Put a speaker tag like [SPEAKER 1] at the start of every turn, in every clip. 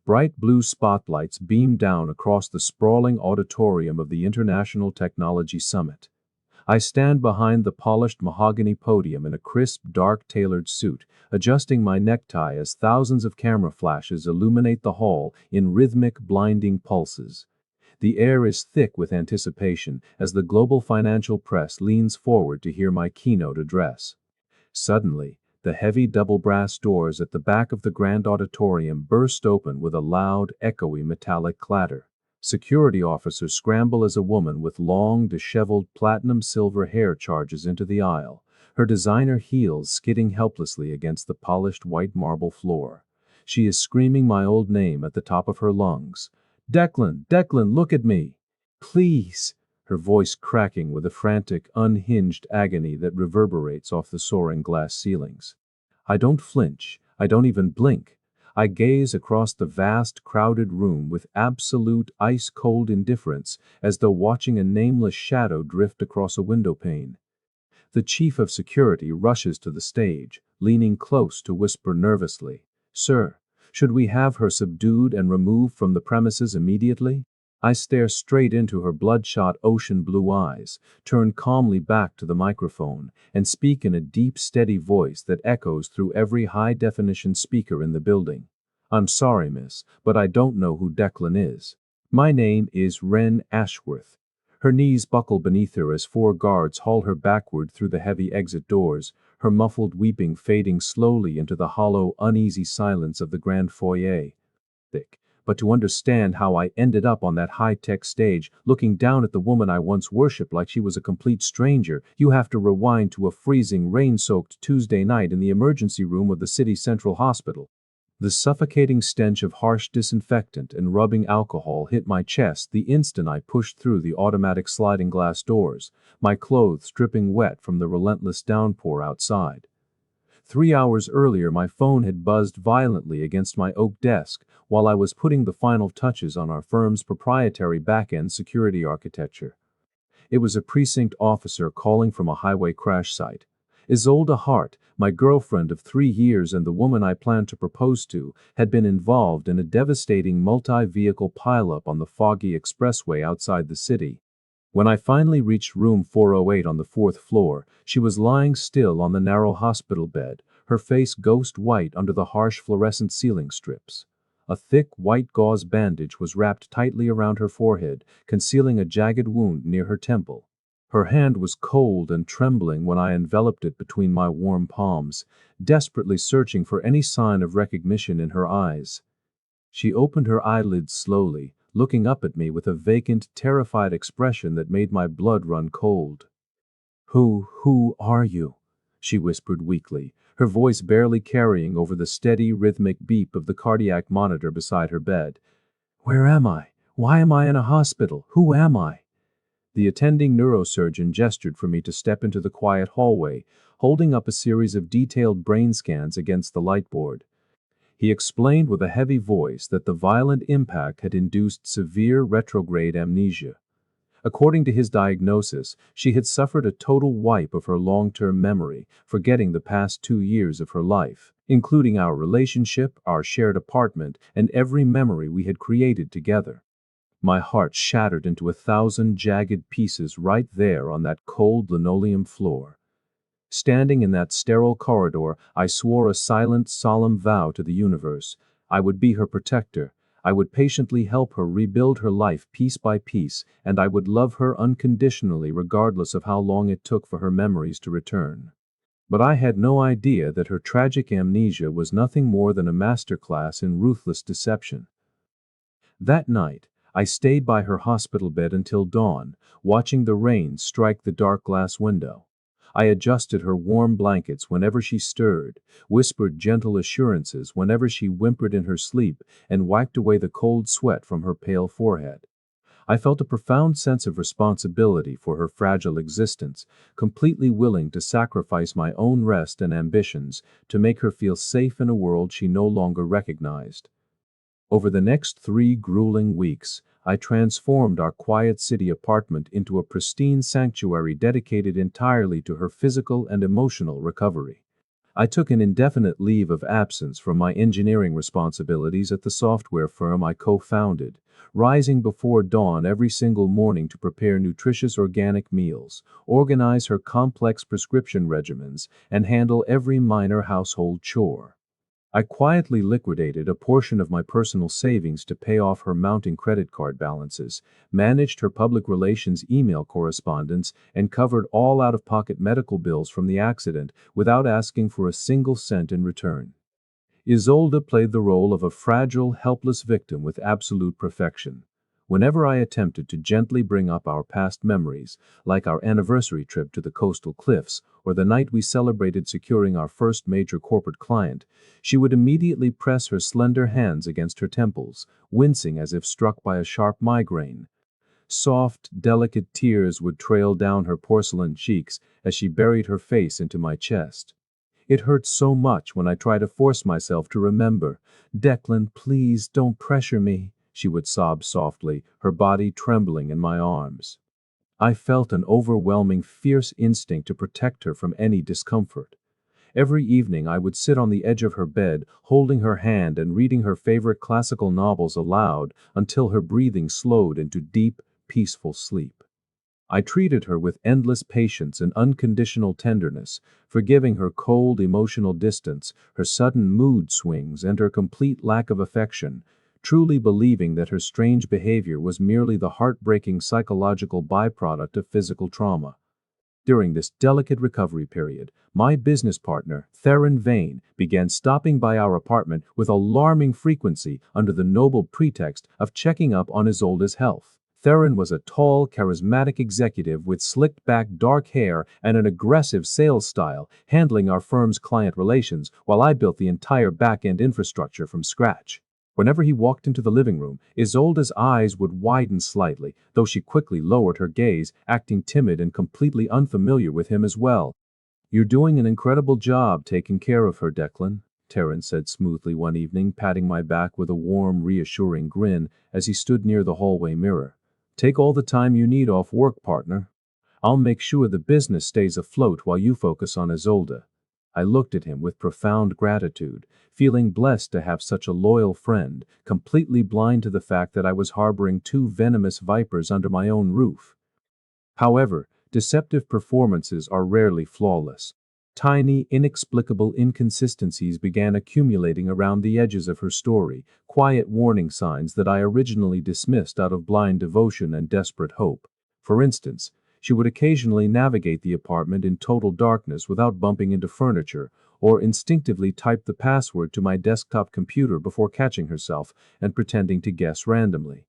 [SPEAKER 1] Bright blue spotlights beam down across the sprawling auditorium of the International Technology Summit. I stand behind the polished mahogany podium in a crisp, dark tailored suit, adjusting my necktie as thousands of camera flashes illuminate the hall in rhythmic, blinding pulses. The air is thick with anticipation as the global financial press leans forward to hear my keynote address. Suddenly, the heavy double brass doors at the back of the grand auditorium burst open with a loud, echoey metallic clatter. Security officers scramble as a woman with long, disheveled platinum-silver hair charges into the aisle, her designer heels skidding helplessly against the polished white marble floor. She is screaming my old name at the top of her lungs. "Declan, Declan, look at me! Please!" Her voice cracking with a frantic, unhinged agony that reverberates off the soaring glass ceilings. I don't flinch. I don't even blink. I gaze across the vast, crowded room with absolute, ice-cold indifference, as though watching a nameless shadow drift across a window pane. The chief of security rushes to the stage, leaning close to whisper nervously, "Sir, should we have her subdued and removed from the premises immediately?" I stare straight into her bloodshot ocean blue eyes, turn calmly back to the microphone, and speak in a deep, steady voice that echoes through every high-definition speaker in the building. "I'm sorry, miss, but I don't know who Declan is. My name is Wren Ashworth." Her knees buckle beneath her as 4 guards haul her backward through the heavy exit doors, her muffled weeping fading slowly into the hollow, uneasy silence of the grand foyer. But to understand how I ended up on that high-tech stage, looking down at the woman I once worshipped like she was a complete stranger, you have to rewind to a freezing, rain-soaked Tuesday night in the emergency room of the city's central hospital. The suffocating stench of harsh disinfectant and rubbing alcohol hit my chest the instant I pushed through the automatic sliding glass doors, my clothes dripping wet from the relentless downpour outside. 3 hours earlier, my phone had buzzed violently against my oak desk while I was putting the final touches on our firm's proprietary back-end security architecture. It was a precinct officer calling from a highway crash site. Isolde, my girlfriend of 3 years and the woman I planned to propose to, had been involved in a devastating multi-vehicle pileup on the foggy expressway outside the city. When I finally reached room 408 on the 4th floor, she was lying still on the narrow hospital bed, her face ghost white under the harsh fluorescent ceiling strips. A thick white gauze bandage was wrapped tightly around her forehead, concealing a jagged wound near her temple. Her hand was cold and trembling when I enveloped it between my warm palms, desperately searching for any sign of recognition in her eyes. She opened her eyelids slowly, looking up at me with a vacant, terrified expression that made my blood run cold. Who are you?" she whispered weakly, her voice barely carrying over the steady, rhythmic beep of the cardiac monitor beside her bed. "Where am I? Why am I in a hospital? Who am I?" The attending neurosurgeon gestured for me to step into the quiet hallway, holding up a series of detailed brain scans against the lightboard. He explained with a heavy voice that the violent impact had induced severe retrograde amnesia. According to his diagnosis, she had suffered a total wipe of her long-term memory, forgetting the past 2 years of her life, including our relationship, our shared apartment, and every memory we had created together. My heart shattered into 1,000 jagged pieces right there on that cold linoleum floor. Standing in that sterile corridor, I swore a silent, solemn vow to the universe. I would be her protector. I would patiently help her rebuild her life piece by piece, and I would love her unconditionally regardless of how long it took for her memories to return. But I had no idea that her tragic amnesia was nothing more than a masterclass in ruthless deception. That night, I stayed by her hospital bed until dawn, watching the rain strike the dark glass window. I adjusted her warm blankets whenever she stirred, whispered gentle assurances whenever she whimpered in her sleep, and wiped away the cold sweat from her pale forehead. I felt a profound sense of responsibility for her fragile existence, completely willing to sacrifice my own rest and ambitions to make her feel safe in a world she no longer recognized. Over the next 3 grueling weeks, I transformed our quiet city apartment into a pristine sanctuary dedicated entirely to her physical and emotional recovery. I took an indefinite leave of absence from my engineering responsibilities at the software firm I co-founded, rising before dawn every single morning to prepare nutritious organic meals, organize her complex prescription regimens, and handle every minor household chore. I quietly liquidated a portion of my personal savings to pay off her mounting credit card balances, managed her public relations email correspondence, and covered all out-of-pocket medical bills from the accident without asking for a single cent in return. Isolde played the role of a fragile, helpless victim with absolute perfection. Whenever I attempted to gently bring up our past memories, like our anniversary trip to the coastal cliffs or the night we celebrated securing our first major corporate client, she would immediately press her slender hands against her temples, wincing as if struck by a sharp migraine. Soft, delicate tears would trail down her porcelain cheeks as she buried her face into my chest. It hurt so much when I tried to force myself to remember. "Declan, please don't pressure me," she would sob softly, her body trembling in my arms. I felt an overwhelming, fierce instinct to protect her from any discomfort. Every evening I would sit on the edge of her bed, holding her hand and reading her favorite classical novels aloud until her breathing slowed into deep, peaceful sleep. I treated her with endless patience and unconditional tenderness, forgiving her cold emotional distance, her sudden mood swings, and her complete lack of affection, truly believing that her strange behavior was merely the heartbreaking psychological byproduct of physical trauma. During this delicate recovery period, my business partner, Theron Vane, began stopping by our apartment with alarming frequency under the noble pretext of checking up on Isolde's health. Theron was a tall, charismatic executive with slicked-back dark hair and an aggressive sales style, handling our firm's client relations while I built the entire back-end infrastructure from scratch. Whenever he walked into the living room, Isolde's eyes would widen slightly, though she quickly lowered her gaze, acting timid and completely unfamiliar with him as well. "You're doing an incredible job taking care of her, Declan," Theron said smoothly one evening, patting my back with a warm, reassuring grin as he stood near the hallway mirror. "Take all the time you need off work, partner. I'll make sure the business stays afloat while you focus on Isolde." I looked at him with profound gratitude, feeling blessed to have such a loyal friend, completely blind to the fact that I was harboring two venomous vipers under my own roof. However, deceptive performances are rarely flawless. Tiny, inexplicable inconsistencies began accumulating around the edges of her story, quiet warning signs that I originally dismissed out of blind devotion and desperate hope. For instance, she would occasionally navigate the apartment in total darkness without bumping into furniture, or instinctively type the password to my desktop computer before catching herself and pretending to guess randomly.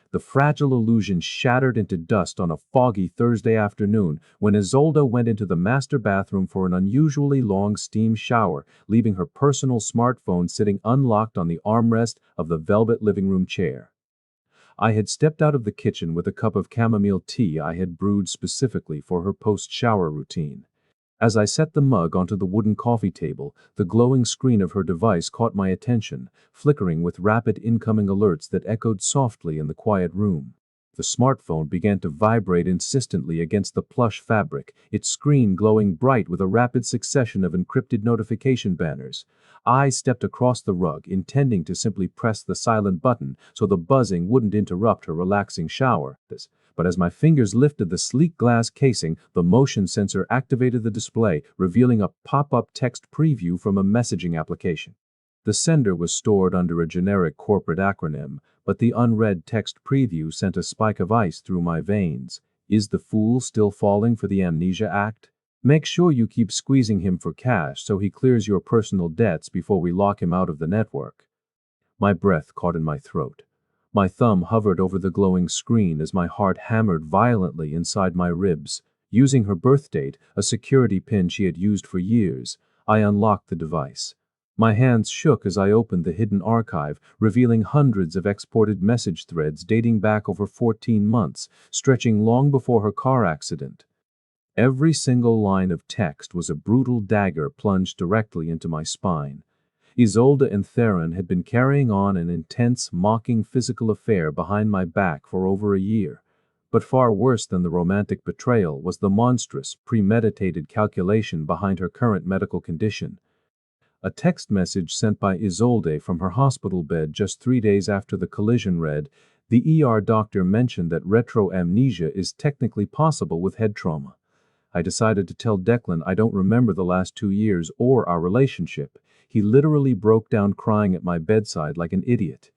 [SPEAKER 1] The fragile illusion shattered into dust on a foggy Thursday afternoon when Isolde went into the master bathroom for an unusually long steam shower, leaving her personal smartphone sitting unlocked on the armrest of the velvet living room chair. I had stepped out of the kitchen with a cup of chamomile tea I had brewed specifically for her post-shower routine. As I set the mug onto the wooden coffee table, the glowing screen of her device caught my attention, flickering with rapid incoming alerts that echoed softly in the quiet room. The smartphone began to vibrate insistently against the plush fabric, its screen glowing bright with a rapid succession of encrypted notification banners. I stepped across the rug, intending to simply press the silent button so the buzzing wouldn't interrupt her relaxing shower. But as my fingers lifted the sleek glass casing, the motion sensor activated the display, revealing a pop-up text preview from a messaging application. The sender was stored under a generic corporate acronym, but the unread text preview sent a spike of ice through my veins. "Is the fool still falling for the Amnesia act? Make sure you keep squeezing him for cash so he clears your personal debts before we lock him out of the network." My breath caught in my throat. My thumb hovered over the glowing screen as my heart hammered violently inside my ribs. Using her birth date, a security pin she had used for years, I unlocked the device. My hands shook as I opened the hidden archive, revealing hundreds of exported message threads dating back over 14 months, stretching long before her car accident. Every single line of text was a brutal dagger plunged directly into my spine. Isolde and Theron had been carrying on an intense, mocking physical affair behind my back for over a year. But far worse than the romantic betrayal was the monstrous, premeditated calculation behind her current medical condition. A text message sent by Isolde from her hospital bed just 3 days after the collision read, "The ER doctor mentioned that amnesia is technically possible with head trauma." I decided to tell Declan I don't remember the last 2 years or our relationship. He literally broke down crying at my bedside like an idiot.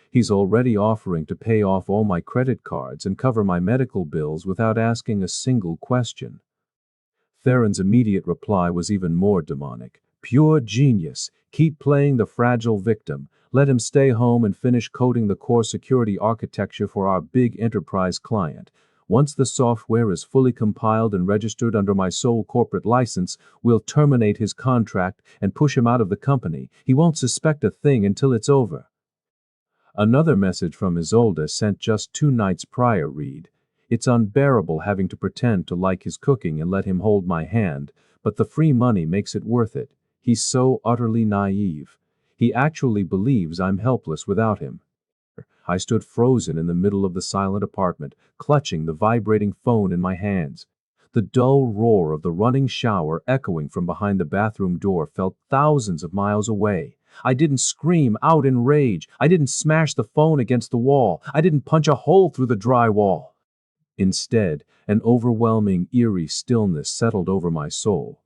[SPEAKER 1] He's already offering to pay off all my credit cards and cover my medical bills without asking a single question. Theron's immediate reply was even more demonic. "Pure genius. Keep playing the fragile victim. Let him stay home and finish coding the core security architecture for our big enterprise client. Once the software is fully compiled and registered under my sole corporate license, we'll terminate his contract and push him out of the company. He won't suspect a thing until it's over." Another message from Isolde sent just 2 nights prior read, "It's unbearable having to pretend to like his cooking and let him hold my hand, but the free money makes it worth it. He's so utterly naive. He actually believes I'm helpless without him." I stood frozen in the middle of the silent apartment, clutching the vibrating phone in my hands. The dull roar of the running shower echoing from behind the bathroom door felt thousands of miles away. I didn't scream out in rage. I didn't smash the phone against the wall. I didn't punch a hole through the drywall. Instead, an overwhelming, eerie stillness settled over my soul.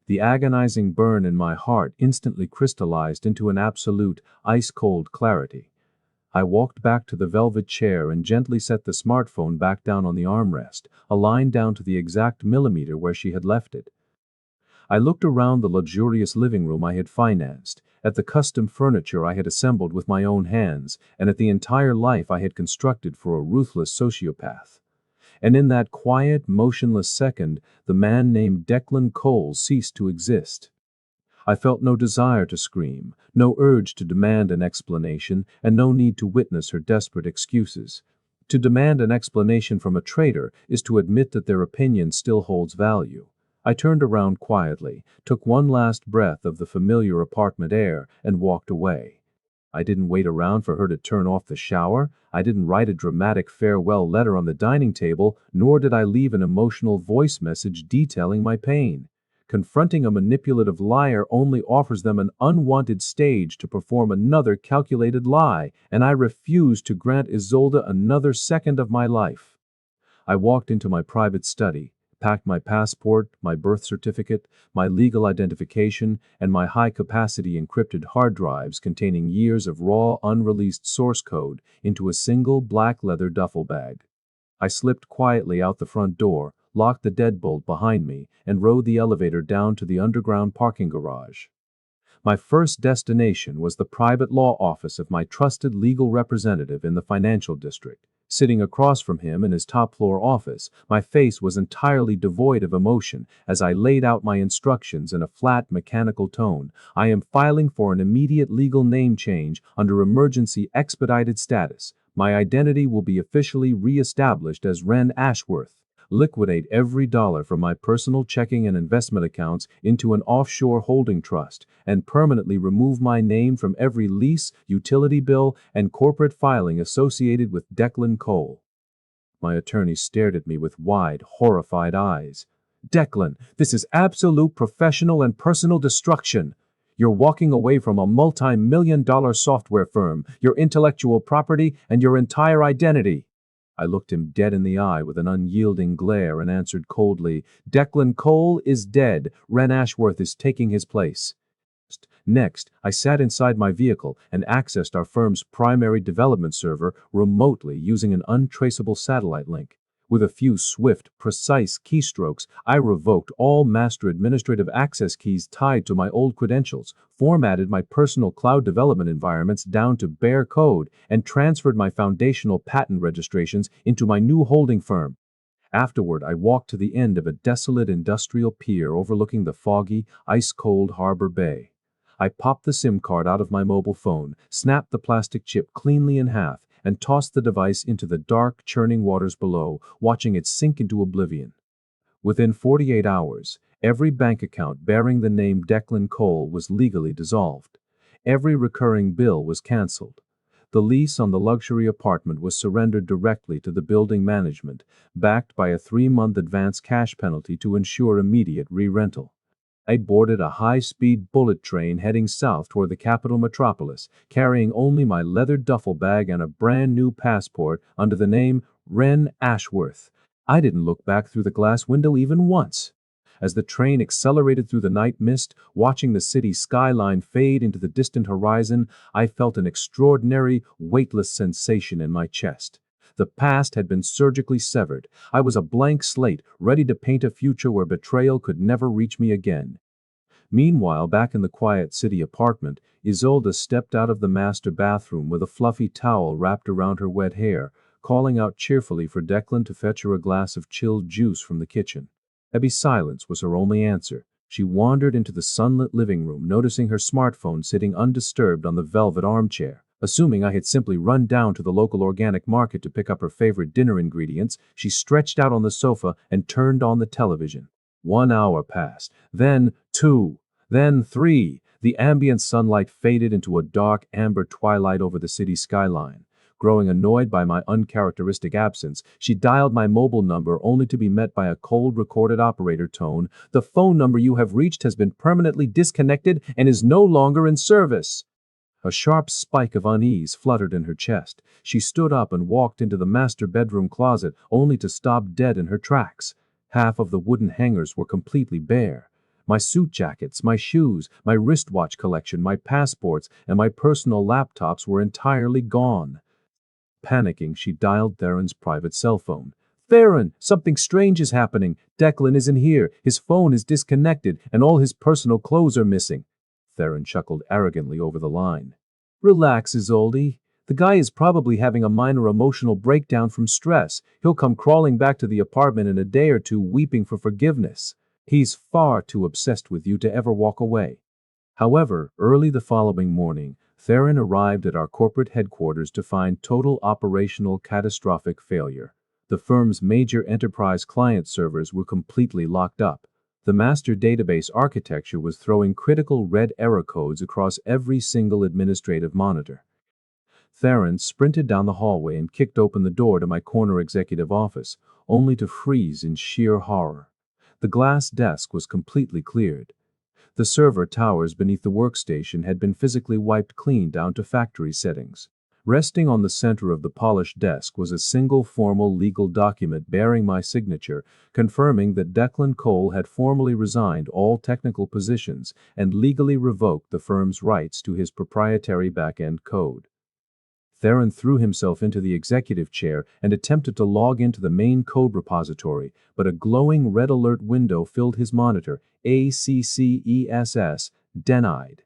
[SPEAKER 1] The agonizing burn in my heart instantly crystallized into an absolute, ice-cold clarity. I walked back to the velvet chair and gently set the smartphone back down on the armrest, aligned down to the exact millimeter where she had left it. I looked around the luxurious living room I had financed, at the custom furniture I had assembled with my own hands, and at the entire life I had constructed for a ruthless sociopath. And in that quiet, motionless second, the man named Declan Cole ceased to exist. I felt no desire to scream, no urge to demand an explanation, and no need to witness her desperate excuses. To demand an explanation from a traitor is to admit that their opinion still holds value. I turned around quietly, took one last breath of the familiar apartment air, and walked away. I didn't wait around for her to turn off the shower. I didn't write a dramatic farewell letter on the dining table, nor did I leave an emotional voice message detailing my pain. Confronting a manipulative liar only offers them an unwanted stage to perform another calculated lie, and I refuse to grant Isolde another second of my life. I walked into my private study, packed my passport, my birth certificate, my legal identification, and my high-capacity encrypted hard drives containing years of raw, unreleased source code into a single black leather duffel bag. I slipped quietly out the front door, locked the deadbolt behind me, and rode the elevator down to the underground parking garage. My first destination was the private law office of my trusted legal representative in the financial district. Sitting across from him in his top-floor office, my face was entirely devoid of emotion as I laid out my instructions in a flat, mechanical tone. "I am filing for an immediate legal name change under emergency expedited status. My identity will be officially re-established as Ren Ashworth. Liquidate every dollar from my personal checking and investment accounts into an offshore holding trust, and permanently remove my name from every lease, utility bill, and corporate filing associated with Declan Cole." My attorney stared at me with wide, horrified eyes. "Declan, this is absolute professional and personal destruction. You're walking away from a multi-million-dollar software firm, your intellectual property, and your entire identity." I looked him dead in the eye with an unyielding glare and answered coldly, "Declan Cole is dead. Ren Ashworth is taking his place." Next, I sat inside my vehicle and accessed our firm's primary development server remotely using an untraceable satellite link. With a few swift, precise keystrokes, I revoked all master administrative access keys tied to my old credentials, formatted my personal cloud development environments down to bare code, and transferred my foundational patent registrations into my new holding firm. Afterward, I walked to the end of a desolate industrial pier overlooking the foggy, ice-cold harbor bay. I popped the SIM card out of my mobile phone, snapped the plastic chip cleanly in half, and tossed the device into the dark, churning waters below, watching it sink into oblivion. Within 48 hours, every bank account bearing the name Declan Cole was legally dissolved. Every recurring bill was canceled. The lease on the luxury apartment was surrendered directly to the building management, backed by a 3-month advance cash penalty to ensure immediate re-rental. I boarded a high-speed bullet train heading south toward the capital metropolis, carrying only my leather duffel bag and a brand-new passport under the name Wren Ashworth. I didn't look back through the glass window even once. As the train accelerated through the night mist, watching the city skyline fade into the distant horizon, I felt an extraordinary, weightless sensation in my chest. The past had been surgically severed. I was a blank slate, ready to paint a future where betrayal could never reach me again. Meanwhile, back in the quiet city apartment, Isolde stepped out of the master bathroom with a fluffy towel wrapped around her wet hair, calling out cheerfully for Declan to fetch her a glass of chilled juice from the kitchen. Heavy silence was her only answer. She wandered into the sunlit living room, noticing her smartphone sitting undisturbed on the velvet armchair. Assuming I had simply run down to the local organic market to pick up her favorite dinner ingredients, she stretched out on the sofa and turned on the television. 1 hour passed, then 2, then 3. The ambient sunlight faded into a dark amber twilight over the city skyline. Growing annoyed by my uncharacteristic absence, she dialed my mobile number only to be met by a cold recorded operator tone. "The phone number you have reached has been permanently disconnected and is no longer in service." A sharp spike of unease fluttered in her chest. She stood up and walked into the master bedroom closet, only to stop dead in her tracks. Half of the wooden hangers were completely bare. My suit jackets, my shoes, my wristwatch collection, my passports, and my personal laptops were entirely gone. Panicking, she dialed Theron's private cell phone. "Theron, something strange is happening. Declan isn't here. His phone is disconnected, and all his personal clothes are missing." Theron chuckled arrogantly over the line. "Relax, Isolde. The guy is probably having a minor emotional breakdown from stress. He'll come crawling back to the apartment in a day or two weeping for forgiveness. He's far too obsessed with you to ever walk away." However, early the following morning, Theron arrived at our corporate headquarters to find total operational catastrophic failure. The firm's major enterprise client servers were completely locked up. The master database architecture was throwing critical red error codes across every single administrative monitor. Theron sprinted down the hallway and kicked open the door to my corner executive office, only to freeze in sheer horror. The glass desk was completely cleared. The server towers beneath the workstation had been physically wiped clean down to factory settings. Resting on the center of the polished desk was a single formal legal document bearing my signature, confirming that Declan Cole had formally resigned all technical positions and legally revoked the firm's rights to his proprietary back-end code. Theron threw himself into the executive chair and attempted to log into the main code repository, but a glowing red alert window filled his monitor. ACCESS, denied.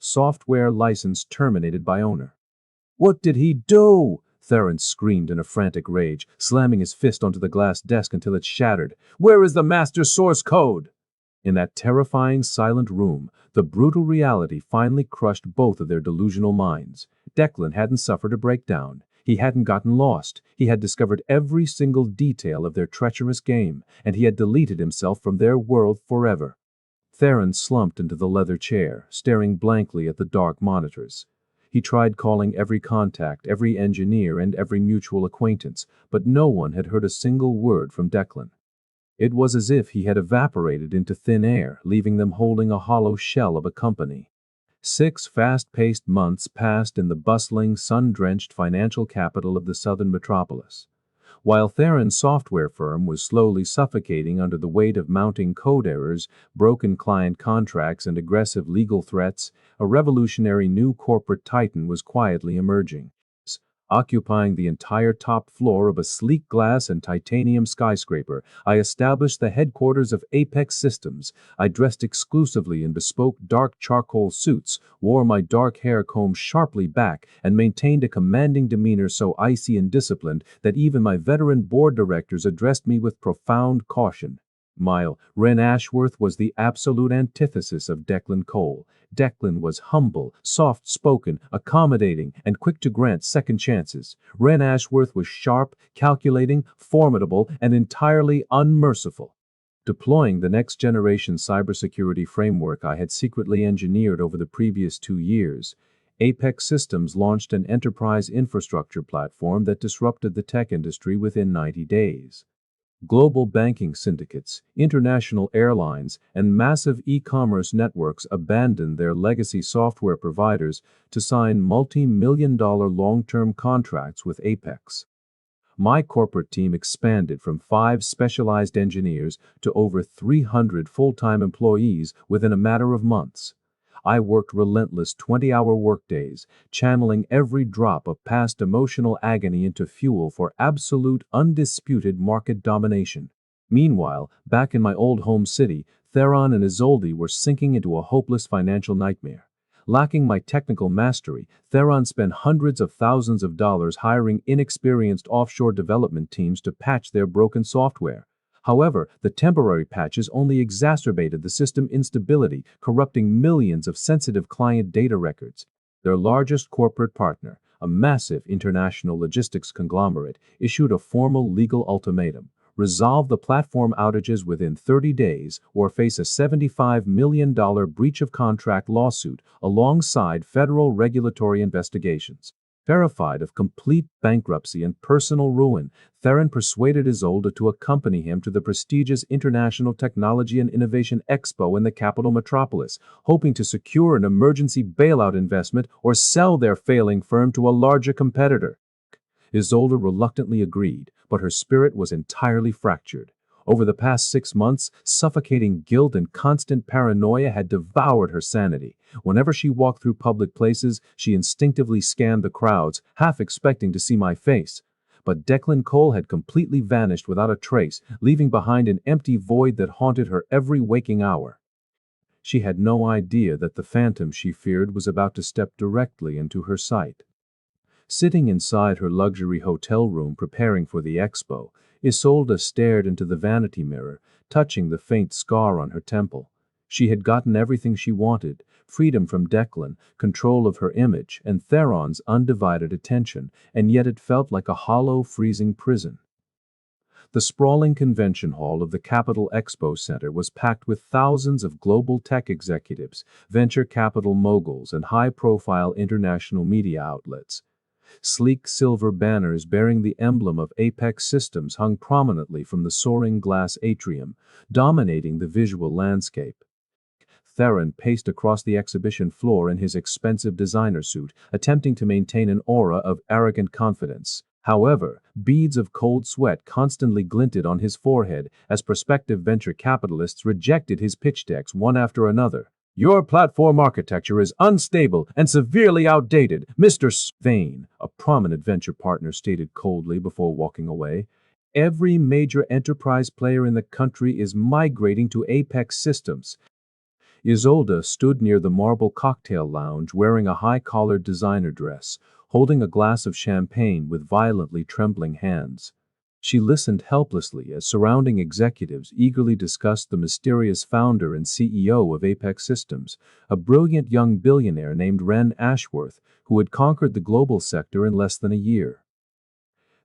[SPEAKER 1] Software license terminated by owner. "What did he do?" Theron screamed in a frantic rage, slamming his fist onto the glass desk until it shattered. "Where is the master source code?" In that terrifying, silent room, the brutal reality finally crushed both of their delusional minds. Declan hadn't suffered a breakdown. He hadn't gotten lost. He had discovered every single detail of their treacherous game, and he had deleted himself from their world forever. Theron slumped into the leather chair, staring blankly at the dark monitors. He tried calling every contact, every engineer, and every mutual acquaintance, but no one had heard a single word from Declan. It was as if he had evaporated into thin air, leaving them holding a hollow shell of a company. 6 fast-paced months passed in the bustling, sun-drenched financial capital of the southern metropolis. While Theron's software firm was slowly suffocating under the weight of mounting code errors, broken client contracts, and aggressive legal threats, a revolutionary new corporate titan was quietly emerging. Occupying the entire top floor of a sleek glass and titanium skyscraper, I established the headquarters of Apex Systems. I dressed exclusively in bespoke dark charcoal suits, wore my dark hair combed sharply back, and maintained a commanding demeanor so icy and disciplined that even my veteran board directors addressed me with profound caution. Wren Ashworth was the absolute antithesis of Declan Cole. Declan was humble, soft-spoken, accommodating, and quick to grant second chances. Wren Ashworth was sharp, calculating, formidable, and entirely unmerciful. Deploying the next-generation cybersecurity framework I had secretly engineered over the previous 2 years, Apex Systems launched an enterprise infrastructure platform that disrupted the tech industry within 90 days. Global banking syndicates, international airlines, and massive e-commerce networks abandoned their legacy software providers to sign multi-million-dollar long-term contracts with Apex. My corporate team expanded from 5 specialized engineers to over 300 full-time employees within a matter of months. I worked relentless 20-hour workdays, channeling every drop of past emotional agony into fuel for absolute, undisputed market domination. Meanwhile, back in my old home city, Theron and Isolde were sinking into a hopeless financial nightmare. Lacking my technical mastery, Theron spent hundreds of thousands of dollars hiring inexperienced offshore development teams to patch their broken software. However, the temporary patches only exacerbated the system instability, corrupting millions of sensitive client data records. Their largest corporate partner, a massive international logistics conglomerate, issued a formal legal ultimatum: resolve the platform outages within 30 days or face a $75 million breach of contract lawsuit alongside federal regulatory investigations. Terrified of complete bankruptcy and personal ruin, Theron persuaded Isolde to accompany him to the prestigious International Technology and Innovation Expo in the capital metropolis, hoping to secure an emergency bailout investment or sell their failing firm to a larger competitor. Isolde reluctantly agreed, but her spirit was entirely fractured. Over the past 6 months, suffocating guilt and constant paranoia had devoured her sanity. Whenever she walked through public places, she instinctively scanned the crowds, half expecting to see my face. But Declan Cole had completely vanished without a trace, leaving behind an empty void that haunted her every waking hour. She had no idea that the phantom she feared was about to step directly into her sight. Sitting inside her luxury hotel room preparing for the expo, Isolde stared into the vanity mirror, touching the faint scar on her temple. She had gotten everything she wanted: freedom from Declan, control of her image, and Theron's undivided attention, and yet it felt like a hollow, freezing prison. The sprawling convention hall of the Capital Expo Center was packed with thousands of global tech executives, venture capital moguls, and high-profile international media outlets. Sleek silver banners bearing the emblem of Apex Systems hung prominently from the soaring glass atrium, dominating the visual landscape. Theron paced across the exhibition floor in his expensive designer suit, attempting to maintain an aura of arrogant confidence. However, beads of cold sweat constantly glinted on his forehead as prospective venture capitalists rejected his pitch decks one after another. "Your platform architecture is unstable and severely outdated," Mr. Vane, a prominent venture partner, stated coldly before walking away. "Every major enterprise player in the country is migrating to Apex Systems." Isolde stood near the marble cocktail lounge wearing a high-collared designer dress, holding a glass of champagne with violently trembling hands. She listened helplessly as surrounding executives eagerly discussed the mysterious founder and CEO of Apex Systems, a brilliant young billionaire named Ren Ashworth, who had conquered the global sector in less than a year.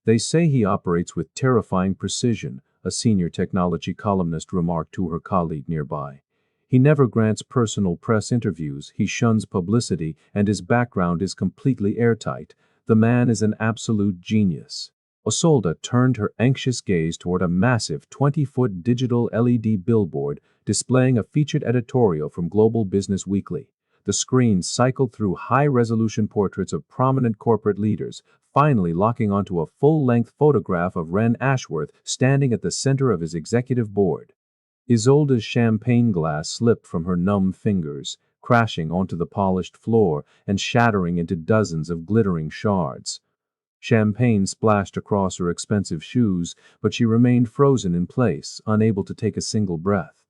[SPEAKER 1] "They say he operates with terrifying precision," a senior technology columnist remarked to her colleague nearby. "He never grants personal press interviews, he shuns publicity, and his background is completely airtight. The man is an absolute genius." Isolde turned her anxious gaze toward a massive 20-foot digital LED billboard displaying a featured editorial from Global Business Weekly. The screen cycled through high-resolution portraits of prominent corporate leaders, finally locking onto a full-length photograph of Ren Ashworth standing at the center of his executive board. Isolde's champagne glass slipped from her numb fingers, crashing onto the polished floor and shattering into dozens of glittering shards. Champagne splashed across her expensive shoes, but she remained frozen in place, unable to take a single breath.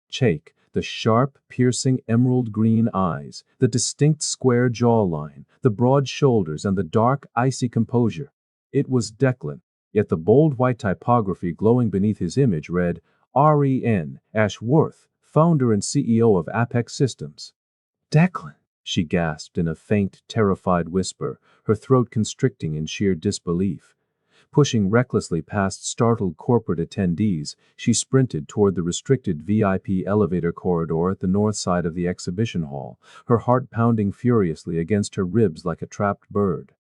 [SPEAKER 1] Chake, the sharp, piercing emerald green eyes, the distinct square jawline, the broad shoulders, and the dark, icy composure. It was Declan, yet the bold white typography glowing beneath his image read, "R.E.N. Ashworth, founder and CEO of Apex Systems." "Declan!" she gasped in a faint, terrified whisper, her throat constricting in sheer disbelief. Pushing recklessly past startled corporate attendees, she sprinted toward the restricted VIP elevator corridor at the north side of the exhibition hall, her heart pounding furiously against her ribs like a trapped bird.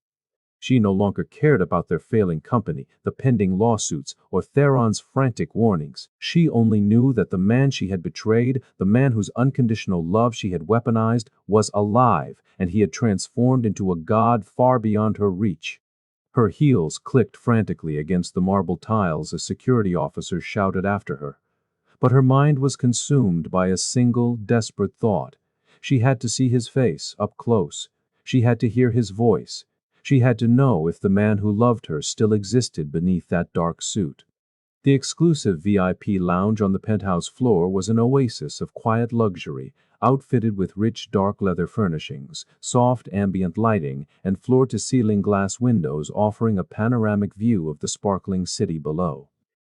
[SPEAKER 1] She no longer cared about their failing company, the pending lawsuits, or Theron's frantic warnings. She only knew that the man she had betrayed, the man whose unconditional love she had weaponized, was alive, and he had transformed into a god far beyond her reach. Her heels clicked frantically against the marble tiles as security officers shouted after her. But her mind was consumed by a single, desperate thought. She had to see his face up close. She had to hear his voice. She had to know if the man who loved her still existed beneath that dark suit. The exclusive VIP lounge on the penthouse floor was an oasis of quiet luxury, outfitted with rich dark leather furnishings, soft ambient lighting, and floor-to-ceiling glass windows offering a panoramic view of the sparkling city below.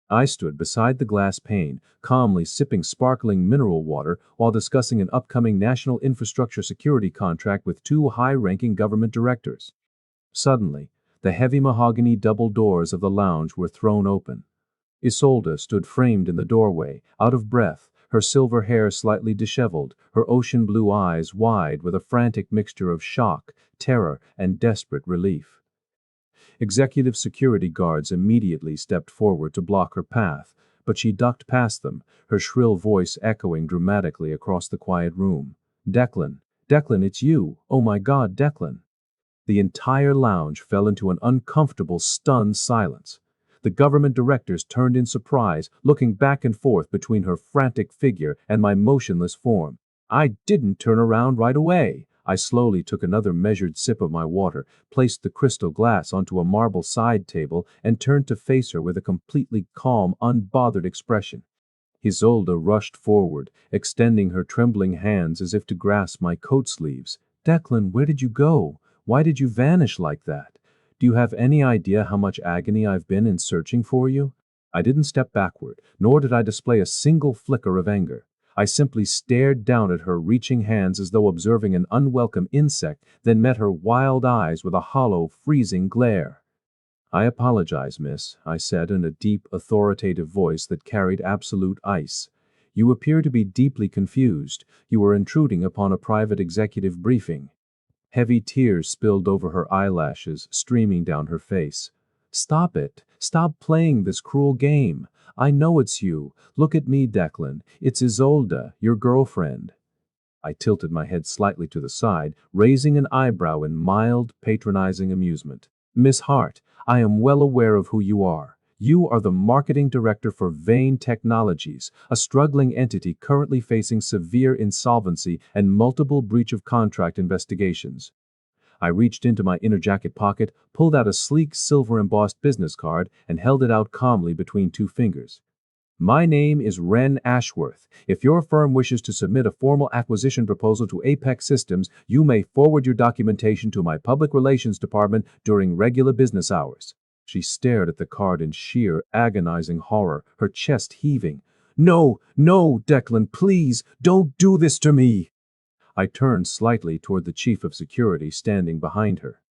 [SPEAKER 1] I stood beside the glass pane, calmly sipping sparkling mineral water while discussing an upcoming national infrastructure security contract with two high-ranking government directors. Suddenly, the heavy mahogany double doors of the lounge were thrown open. Isolde stood framed in the doorway, out of breath, her silver hair slightly disheveled, her ocean blue eyes wide with a frantic mixture of shock, terror, and desperate relief. Executive security guards immediately stepped forward to block her path, but she ducked past them, her shrill voice echoing dramatically across the quiet room. "Declan! Declan, it's you! Oh my God, Declan!" The entire lounge fell into an uncomfortable, stunned silence. The government directors turned in surprise, looking back and forth between her frantic figure and my motionless form. I didn't turn around right away. I slowly took another measured sip of my water, placed the crystal glass onto a marble side table, and turned to face her with a completely calm, unbothered expression. Isolde rushed forward, extending her trembling hands as if to grasp my coat sleeves. "Declan, where did you go? Why did you vanish like that? Do you have any idea how much agony I've been in searching for you?" I didn't step backward, nor did I display a single flicker of anger. I simply stared down at her reaching hands as though observing an unwelcome insect, then met her wild eyes with a hollow, freezing glare. "I apologize, miss," I said in a deep, authoritative voice that carried absolute ice. "You appear to be deeply confused. You are intruding upon a private executive briefing." Heavy tears spilled over her eyelashes, streaming down her face. "Stop it. Stop playing this cruel game. I know it's you. Look at me, Declan. It's Isolde, your girlfriend." I tilted my head slightly to the side, raising an eyebrow in mild, patronizing amusement. "Miss Hart, I am well aware of who you are. You are the marketing director for Vane Technologies, a struggling entity currently facing severe insolvency and multiple breach of contract investigations." I reached into my inner jacket pocket, pulled out a sleek silver-embossed business card, and held it out calmly between two fingers. "My name is Wren Ashworth. If your firm wishes to submit a formal acquisition proposal to Apex Systems, you may forward your documentation to my public relations department during regular business hours." She stared at the card in sheer, agonizing horror, her chest heaving. "No, no, Declan, please, don't do this to me." I turned slightly toward the chief of security standing behind her.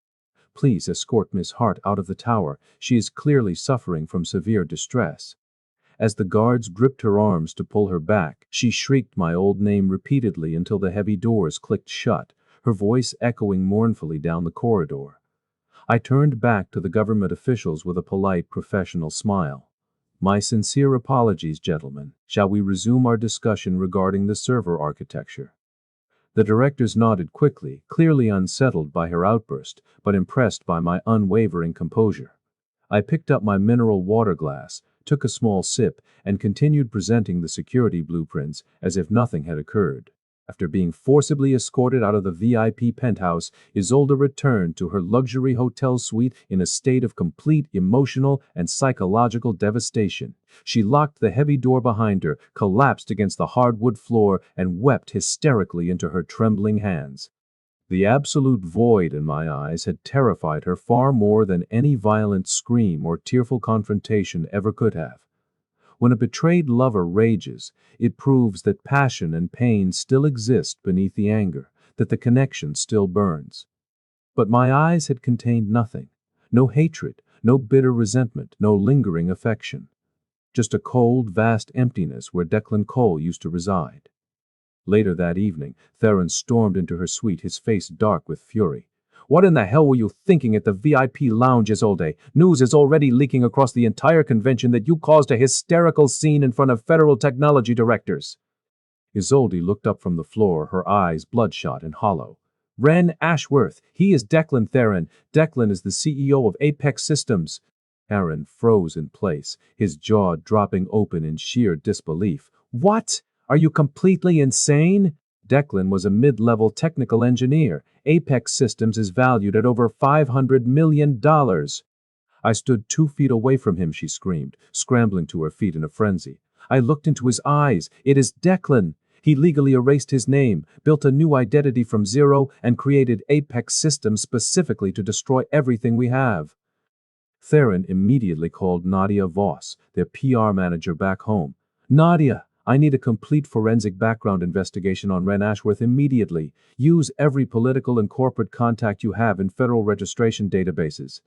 [SPEAKER 1] "Please escort Miss Hart out of the tower. She is clearly suffering from severe distress." As the guards gripped her arms to pull her back, she shrieked my old name repeatedly until the heavy doors clicked shut, her voice echoing mournfully down the corridor. I turned back to the government officials with a polite, professional smile. "My sincere apologies, gentlemen. Shall we resume our discussion regarding the server architecture?" The directors nodded quickly, clearly unsettled by her outburst, but impressed by my unwavering composure. I picked up my mineral water glass, took a small sip, and continued presenting the security blueprints as if nothing had occurred. After being forcibly escorted out of the VIP penthouse, Isolde returned to her luxury hotel suite in a state of complete emotional and psychological devastation. She locked the heavy door behind her, collapsed against the hardwood floor, and wept hysterically into her trembling hands. The absolute void in my eyes had terrified her far more than any violent scream or tearful confrontation ever could have. When a betrayed lover rages, it proves that passion and pain still exist beneath the anger, that the connection still burns. But my eyes had contained nothing. No hatred, no bitter resentment, no lingering affection. Just a cold, vast emptiness where Declan Cole used to reside. Later that evening, Theron stormed into her suite, his face dark with fury. What in the hell were you thinking at the VIP lounge, Isolde? News is already leaking across the entire convention that you caused a hysterical scene in front of federal technology directors. Isolde looked up from the floor, her eyes bloodshot and hollow. Ren Ashworth, he is Declan Theron. Declan is the CEO of Apex Systems. Aaron froze in place, his jaw dropping open in sheer disbelief. What? Are you completely insane? Declan was a mid-level technical engineer. Apex Systems is valued at over $500 million. I stood 2 feet away from him, she screamed, scrambling to her feet in a frenzy. I looked into his eyes. It is Declan. He legally erased his name, built a new identity from zero, and created Apex Systems specifically to destroy everything we have. Theron immediately called Nadia Voss, their PR manager back home. Nadia, I need a complete forensic background investigation on Ren Ashworth immediately. Use every political and corporate contact you have in federal registration databases.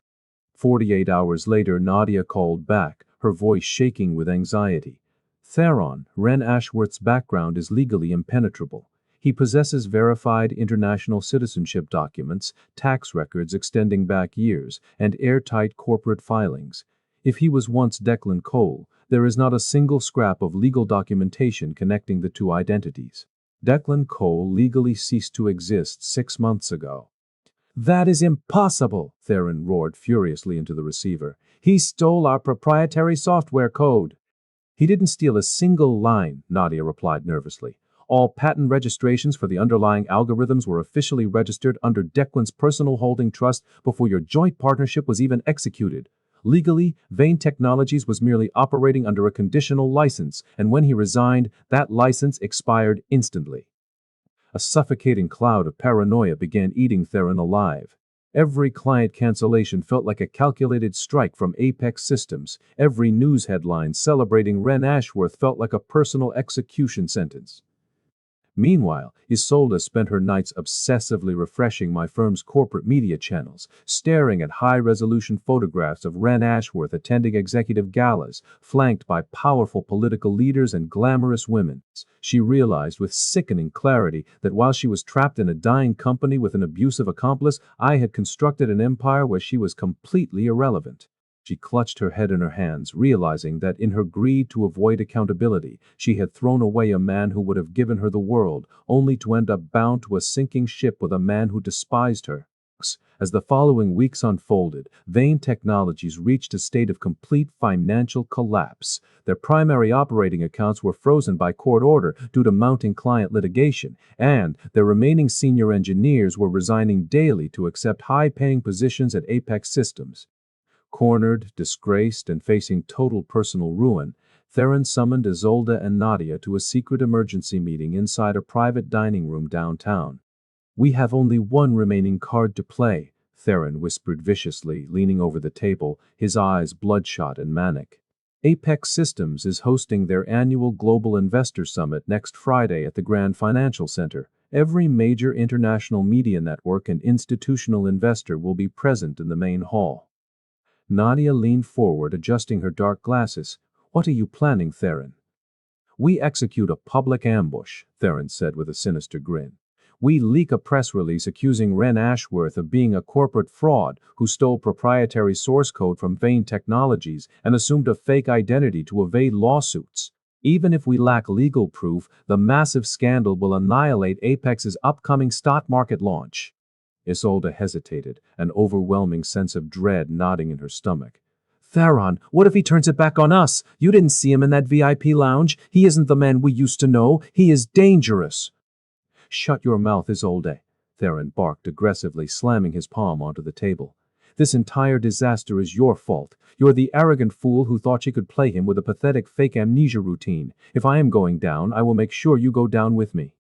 [SPEAKER 1] 48 hours later, Nadia called back, her voice shaking with anxiety. Theron, Ren Ashworth's background is legally impenetrable. He possesses verified international citizenship documents, tax records extending back years, and airtight corporate filings. If he was once Declan Cole, there is not a single scrap of legal documentation connecting the two identities. Declan Cole legally ceased to exist 6 months ago. That is impossible, Theron roared furiously into the receiver. He stole our proprietary software code. He didn't steal a single line, Nadia replied nervously. All patent registrations for the underlying algorithms were officially registered under Declan's personal holding trust before your joint partnership was even executed. Legally, Vane Technologies was merely operating under a conditional license, and when he resigned, that license expired instantly. A suffocating cloud of paranoia began eating Theron alive. Every client cancellation felt like a calculated strike from Apex Systems. Every news headline celebrating Ren Ashworth felt like a personal execution sentence. Meanwhile, Isolde spent her nights obsessively refreshing my firm's corporate media channels, staring at high-resolution photographs of Ren Ashworth attending executive galas, flanked by powerful political leaders and glamorous women. She realized with sickening clarity that while she was trapped in a dying company with an abusive accomplice, I had constructed an empire where she was completely irrelevant. She clutched her head in her hands, realizing that in her greed to avoid accountability, she had thrown away a man who would have given her the world, only to end up bound to a sinking ship with a man who despised her. As the following weeks unfolded, Vane Technologies reached a state of complete financial collapse. Their primary operating accounts were frozen by court order due to mounting client litigation, and their remaining senior engineers were resigning daily to accept high-paying positions at Apex Systems. Cornered, disgraced, and facing total personal ruin, Theron summoned Isolde and Nadia to a secret emergency meeting inside a private dining room downtown. We have only one remaining card to play, Theron whispered viciously, leaning over the table, his eyes bloodshot and manic. Apex Systems is hosting their annual Global Investor Summit next Friday at the Grand Financial Center. Every major international media network and institutional investor will be present in the main hall. Nadia leaned forward, adjusting her dark glasses. What are you planning, Theron? We execute a public ambush, Theron said with a sinister grin. We leak a press release accusing Ren Ashworth of being a corporate fraud who stole proprietary source code from Vane Technologies and assumed a fake identity to evade lawsuits. Even if we lack legal proof, the massive scandal will annihilate Apex's upcoming stock market launch. Isolde hesitated, an overwhelming sense of dread knotting in her stomach. Theron, what if he turns it back on us? You didn't see him in that VIP lounge. He isn't the man we used to know. He is dangerous. Shut your mouth, Isolde, Theron barked aggressively, slamming his palm onto the table. This entire disaster is your fault. You're the arrogant fool who thought she could play him with a pathetic fake amnesia routine. If I am going down, I will make sure you go down with me.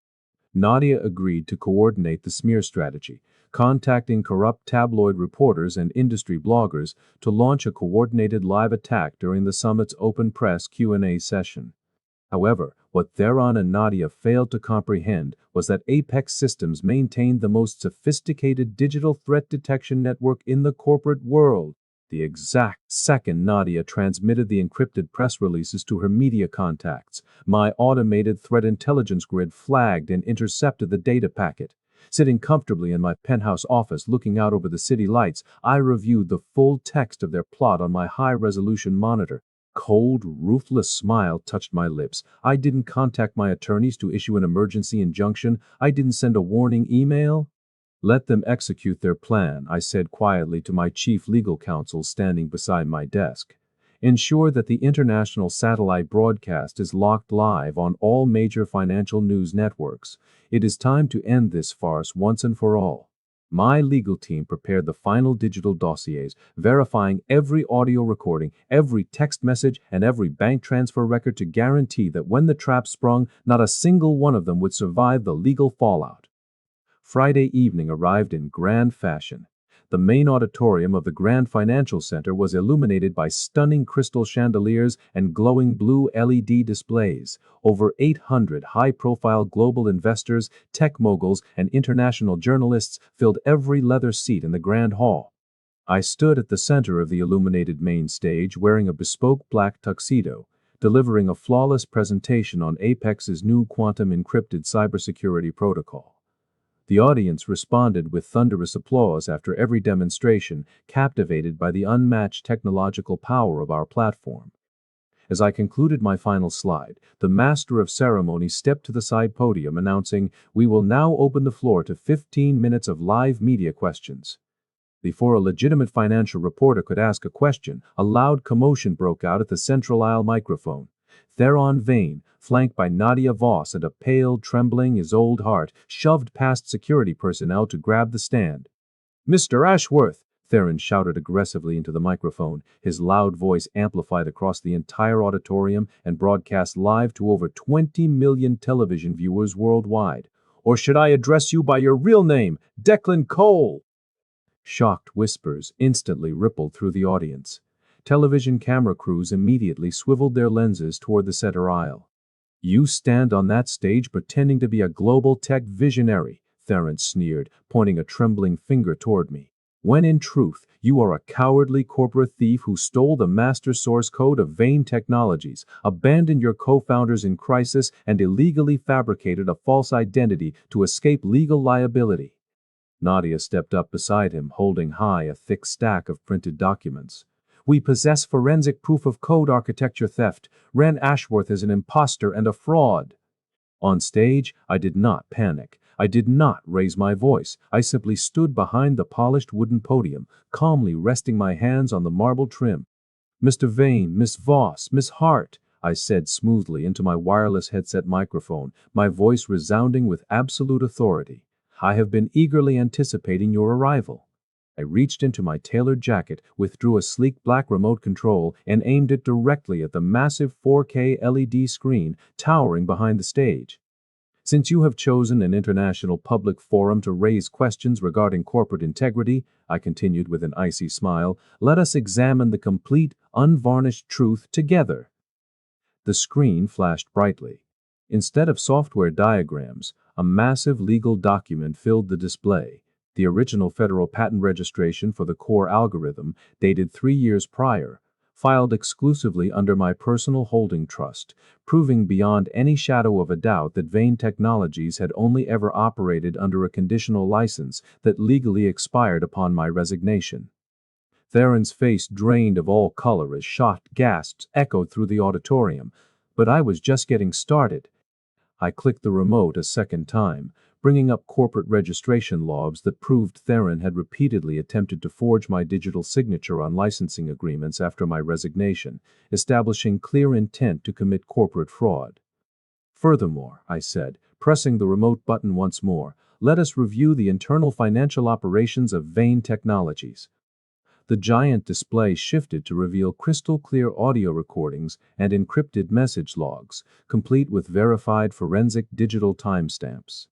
[SPEAKER 1] Nadia agreed to coordinate the smear strategy, contacting corrupt tabloid reporters and industry bloggers to launch a coordinated live attack during the summit's open press Q&A session. However, what Theron and Nadia failed to comprehend was that Apex Systems maintained the most sophisticated digital threat detection network in the corporate world. The exact second Nadia transmitted the encrypted press releases to her media contacts, my automated threat intelligence grid flagged and intercepted the data packet. Sitting comfortably in my penthouse office looking out over the city lights, I reviewed the full text of their plot on my high-resolution monitor. Cold, ruthless smile touched my lips. I didn't contact my attorneys to issue an emergency injunction. I didn't send a warning email. Let them execute their plan, I said quietly to my chief legal counsel standing beside my desk. Ensure that the international satellite broadcast is locked live on all major financial news networks. It is time to end this farce once and for all. My legal team prepared the final digital dossiers, verifying every audio recording, every text message, and every bank transfer record to guarantee that when the trap sprung, not a single one of them would survive the legal fallout. Friday evening arrived in grand fashion. The main auditorium of the Grand Financial Center was illuminated by stunning crystal chandeliers and glowing blue LED displays. Over 800 high-profile global investors, tech moguls, and international journalists filled every leather seat in the Grand Hall. I stood at the center of the illuminated main stage wearing a bespoke black tuxedo, delivering a flawless presentation on Apex's new quantum encrypted cybersecurity protocol. The audience responded with thunderous applause after every demonstration, captivated by the unmatched technological power of our platform. As I concluded my final slide, the master of ceremonies stepped to the side podium announcing, "We will now open the floor to 15 minutes of live media questions." Before a legitimate financial reporter could ask a question, a loud commotion broke out at the central aisle microphone. Theron Vane, flanked by Nadia Voss and a pale, trembling Isolde Hart, shoved past security personnel to grab the stand. "Mr. Ashworth!" Theron shouted aggressively into the microphone, his loud voice amplified across the entire auditorium and broadcast live to over 20 million television viewers worldwide. "Or should I address you by your real name, Declan Cole?" Shocked whispers instantly rippled through the audience. Television camera crews immediately swiveled their lenses toward the center aisle. "You stand on that stage pretending to be a global tech visionary," Theron sneered, pointing a trembling finger toward me. "When in truth, you are a cowardly corporate thief who stole the master source code of Vane Technologies, abandoned your co-founders in crisis, and illegally fabricated a false identity to escape legal liability." Nadia stepped up beside him, holding high a thick stack of printed documents. "We possess forensic proof of code architecture theft. Ren Ashworth is an imposter and a fraud." On stage, I did not panic. I did not raise my voice. I simply stood behind the polished wooden podium, calmly resting my hands on the marble trim. "Mr. Vane, Miss Voss, Miss Hart," I said smoothly into my wireless headset microphone, my voice resounding with absolute authority. "I have been eagerly anticipating your arrival." I reached into my tailored jacket, withdrew a sleek black remote control, and aimed it directly at the massive 4K LED screen towering behind the stage. "Since you have chosen an international public forum to raise questions regarding corporate integrity," I continued with an icy smile, "let us examine the complete, unvarnished truth together." The screen flashed brightly. Instead of software diagrams, a massive legal document filled the display. The original federal patent registration for the core algorithm, dated 3 years prior, filed exclusively under my personal holding trust, proving beyond any shadow of a doubt that Vane Technologies had only ever operated under a conditional license that legally expired upon my resignation. Theron's face drained of all color as shocked gasps echoed through the auditorium, but I was just getting started. I clicked the remote a second time, bringing up corporate registration logs that proved Theron had repeatedly attempted to forge my digital signature on licensing agreements after my resignation, establishing clear intent to commit corporate fraud. "Furthermore," I said, pressing the remote button once more, "let us review the internal financial operations of Vane Technologies." The giant display shifted to reveal crystal-clear audio recordings and encrypted message logs, complete with verified forensic digital timestamps.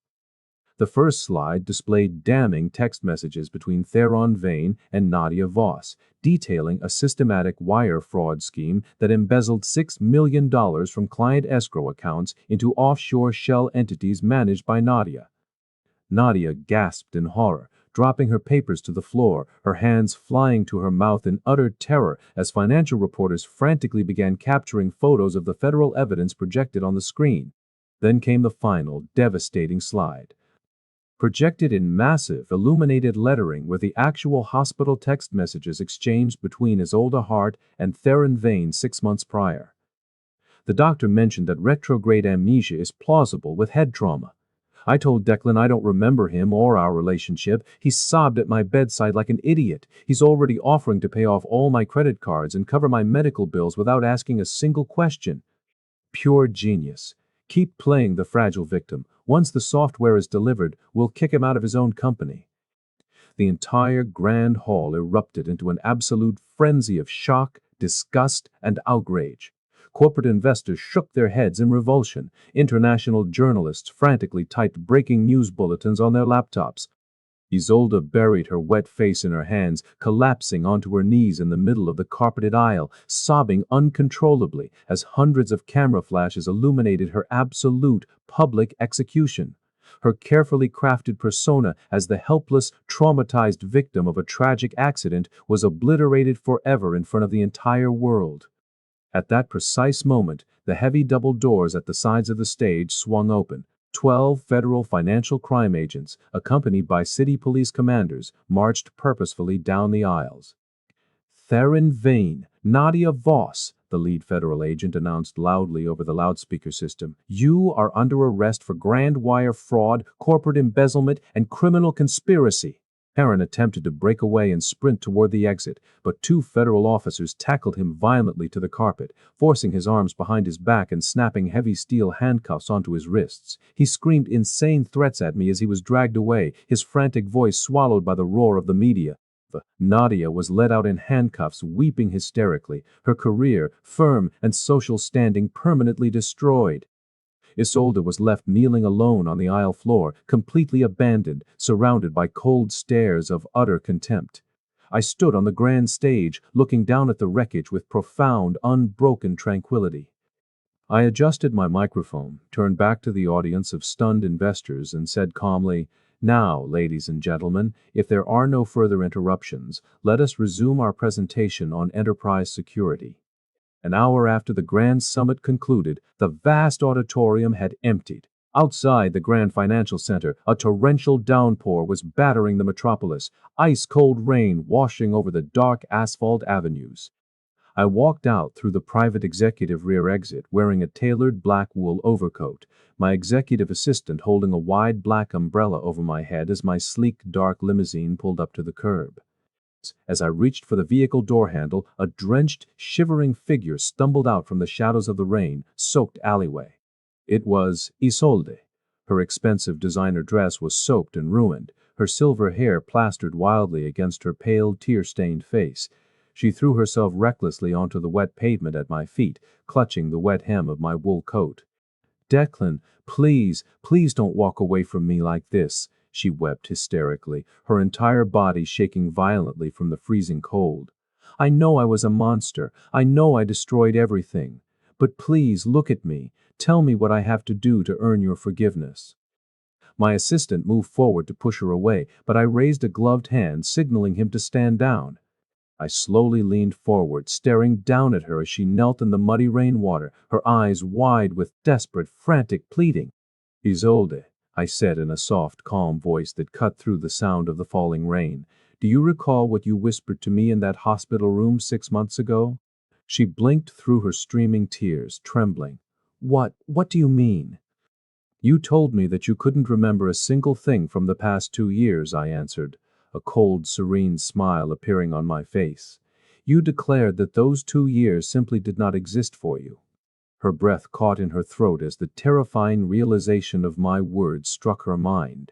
[SPEAKER 1] The first slide displayed damning text messages between Theron Vane and Nadia Voss, detailing a systematic wire fraud scheme that embezzled $6 million from client escrow accounts into offshore shell entities managed by Nadia. Nadia gasped in horror, dropping her papers to the floor, her hands flying to her mouth in utter terror as financial reporters frantically began capturing photos of the federal evidence projected on the screen. Then came the final, devastating slide. projected in massive, illuminated lettering were the actual hospital text messages exchanged between Isolde Hart and Theron Vane 6 months prior. The doctor mentioned that retrograde amnesia is plausible with head trauma. I told Declan I don't remember him or our relationship. He sobbed at my bedside like an idiot. He's already offering to pay off all my credit cards and cover my medical bills without asking a single question. Pure genius. Keep playing the fragile victim. Once the software is delivered, we'll kick him out of his own company. The entire grand hall erupted into an absolute frenzy of shock, disgust, and outrage. Corporate investors shook their heads in revulsion. International journalists frantically typed breaking news bulletins on their laptops. Isolde buried her wet face in her hands, collapsing onto her knees in the middle of the carpeted aisle, sobbing uncontrollably as hundreds of camera flashes illuminated her absolute public execution. Her carefully crafted persona as the helpless, traumatized victim of a tragic accident was obliterated forever in front of the entire world. At that precise moment, the heavy double doors at the sides of the stage swung open. 12 federal financial crime agents, accompanied by city police commanders, marched purposefully down the aisles. Theron Vane, Nadia Voss, the lead federal agent announced loudly over the loudspeaker system. You are under arrest for grand wire fraud, corporate embezzlement, and criminal conspiracy. Aaron attempted to break away and sprint toward the exit, but 2 federal officers tackled him violently to the carpet, forcing his arms behind his back and snapping heavy steel handcuffs onto his wrists. He screamed insane threats at me as he was dragged away, his frantic voice swallowed by the roar of the media. Nadia was led out in handcuffs, weeping hysterically, her career, firm, and social standing permanently destroyed. Isolde was left kneeling alone on the aisle floor, completely abandoned, surrounded by cold stares of utter contempt. I stood on the grand stage, looking down at the wreckage with profound, unbroken tranquility. I adjusted my microphone, turned back to the audience of stunned investors, and said calmly, "Now, ladies and gentlemen, if there are no further interruptions, let us resume our presentation on enterprise security." An hour after the Grand Summit concluded, the vast auditorium had emptied. Outside the Grand Financial Center, a torrential downpour was battering the metropolis, ice-cold rain washing over the dark asphalt avenues. I walked out through the private executive rear exit wearing a tailored black wool overcoat, my executive assistant holding a wide black umbrella over my head as my sleek dark limousine pulled up to the curb. As I reached for the vehicle door handle, a drenched, shivering figure stumbled out from the shadows of the rain-soaked alleyway. It was Isolde. Her expensive designer dress was soaked and ruined, her silver hair plastered wildly against her pale, tear-stained face. She threw herself recklessly onto the wet pavement at my feet, clutching the wet hem of my wool coat. "Declan, please don't walk away from me like this," she wept hysterically, her entire body shaking violently from the freezing cold. "I know I was a monster. I know I destroyed everything. But please look at me. Tell me what I have to do to earn your forgiveness." My assistant moved forward to push her away, but I raised a gloved hand, signaling him to stand down. I slowly leaned forward, staring down at her as she knelt in the muddy rainwater, her eyes wide with desperate, frantic pleading. "Isolde," I said in a soft, calm voice that cut through the sound of the falling rain, "do you recall what you whispered to me in that hospital room 6 months ago?" She blinked through her streaming tears, trembling. What do you mean?" "You told me that you couldn't remember a single thing from the past 2 years," I answered, a cold, serene smile appearing on my face. "You declared that those 2 years simply did not exist for you." Her breath caught in her throat as the terrifying realization of my words struck her mind.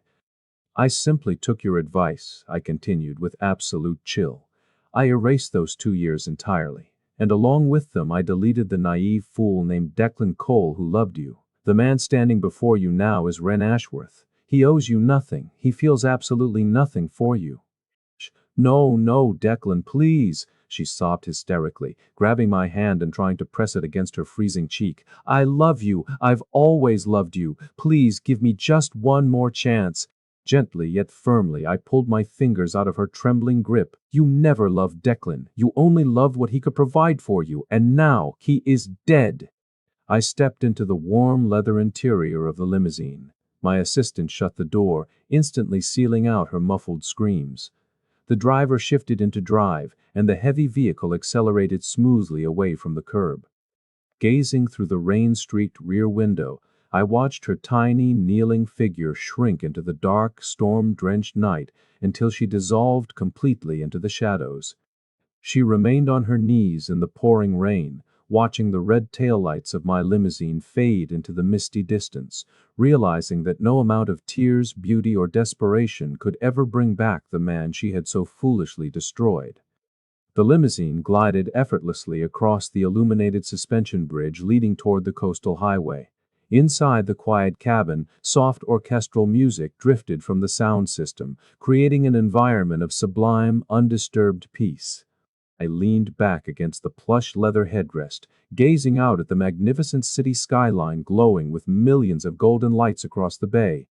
[SPEAKER 1] "I simply took your advice," I continued with absolute chill. "I erased those 2 years entirely, and along with them I deleted the naive fool named Declan Cole who loved you. The man standing before you now is Ren Ashworth. He owes you nothing. He feels absolutely nothing for you." No, Declan, please," she sobbed hysterically, grabbing my hand and trying to press it against her freezing cheek. "I love you. I've always loved you. Please give me just one more chance." Gently yet firmly, I pulled my fingers out of her trembling grip. "You never loved Declan. You only loved what he could provide for you, and now he is dead." I stepped into the warm leather interior of the limousine. My assistant shut the door, instantly sealing out her muffled screams. The driver shifted into drive, and the heavy vehicle accelerated smoothly away from the curb. Gazing through the rain-streaked rear window, I watched her tiny, kneeling figure shrink into the dark, storm-drenched night until she dissolved completely into the shadows. She remained on her knees in the pouring rain, watching the red taillights of my limousine fade into the misty distance, realizing that no amount of tears, beauty, or desperation could ever bring back the man she had so foolishly destroyed. The limousine glided effortlessly across the illuminated suspension bridge leading toward the coastal highway. Inside the quiet cabin, soft orchestral music drifted from the sound system, creating an environment of sublime, undisturbed peace. I leaned back against the plush leather headrest, gazing out at the magnificent city skyline glowing with millions of golden lights across the bay.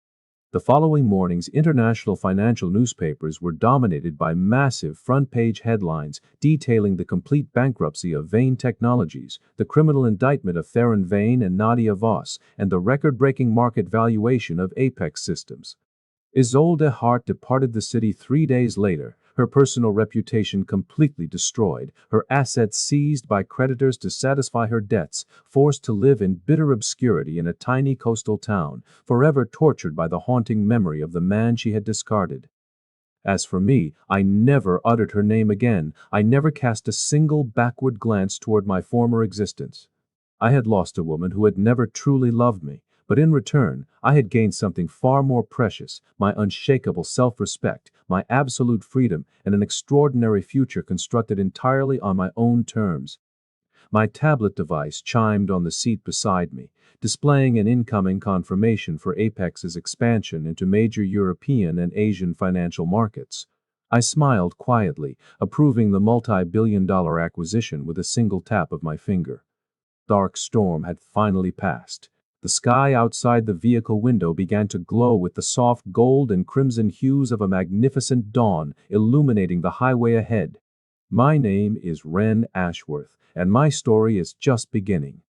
[SPEAKER 1] The following morning's international financial newspapers were dominated by massive front-page headlines detailing the complete bankruptcy of Vane Technologies, the criminal indictment of Theron Vane and Nadia Voss, and the record-breaking market valuation of Apex Systems. Isolde Hart departed the city 3 days later, her personal reputation completely destroyed, her assets seized by creditors to satisfy her debts, forced to live in bitter obscurity in a tiny coastal town, forever tortured by the haunting memory of the man she had discarded. As for me, I never uttered her name again. I never cast a single backward glance toward my former existence. I had lost a woman who had never truly loved me, but in return, I had gained something far more precious: my unshakable self-respect, my absolute freedom, and an extraordinary future constructed entirely on my own terms. My tablet device chimed on the seat beside me, displaying an incoming confirmation for Apex's expansion into major European and Asian financial markets. I smiled quietly, approving the multi-billion-dollar acquisition with a single tap of my finger. Dark storm had finally passed. The sky outside the vehicle window began to glow with the soft gold and crimson hues of a magnificent dawn, illuminating the highway ahead. My name is Ren Ashworth, and my story is just beginning.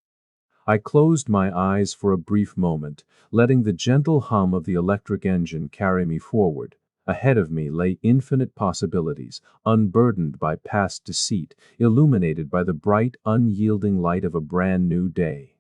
[SPEAKER 1] I closed my eyes for a brief moment, letting the gentle hum of the electric engine carry me forward. Ahead of me lay infinite possibilities, unburdened by past deceit, illuminated by the bright, unyielding light of a brand new day.